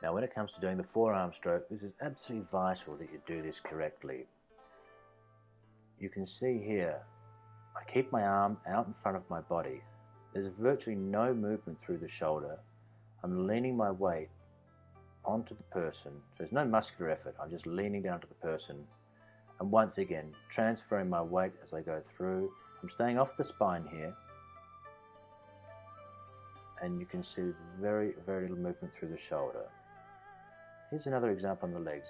Now when it comes to doing the forearm stroke, this is absolutely vital that you do this correctly. You can see here, I keep my arm out in front of my body. There's virtually no movement through the shoulder. I'm leaning my weight onto the person. So there's no muscular effort. I'm just leaning down to the person. And once again, transferring my weight as I go through. I'm staying off the spine here. And you can see very, very little movement through the shoulder. Here's another example on the legs.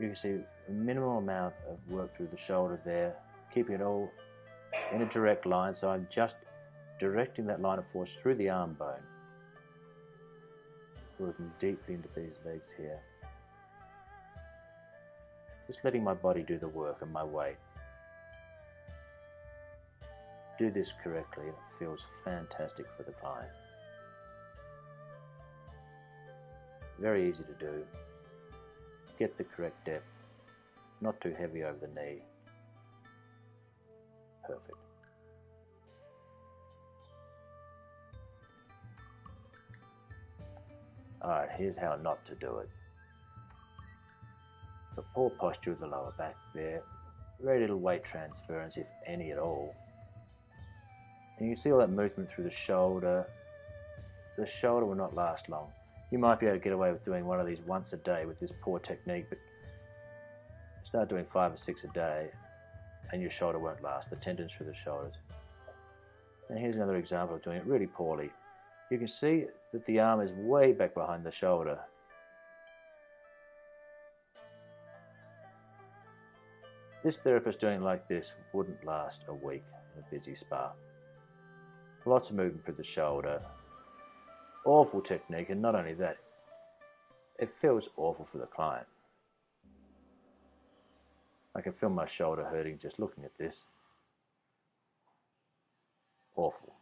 You can see a minimal amount of work through the shoulder there, keeping it all in a direct line. So I'm just directing that line of force through the arm bone, working deeply into these legs here. Just letting my body do the work and my weight. Do this correctly, it feels fantastic for the client. Very easy to do. Get the correct depth, not too heavy over the knee. Perfect. Alright, here's how not to do it. The poor posture of the lower back there, very little weight transference, if any at all. And you can see all that movement through the shoulder. The shoulder will not last long. You might be able to get away with doing one of these once a day with this poor technique, but start doing 5 or 6 a day and your shoulder won't last, the tendons through the shoulders. And here's another example of doing it really poorly. You can see that the arm is way back behind the shoulder. This therapist doing it like this wouldn't last a week in a busy spa. Lots of movement through the shoulder. Awful technique, and not only that, it feels awful for the client. I can feel my shoulder hurting just looking at this. Awful.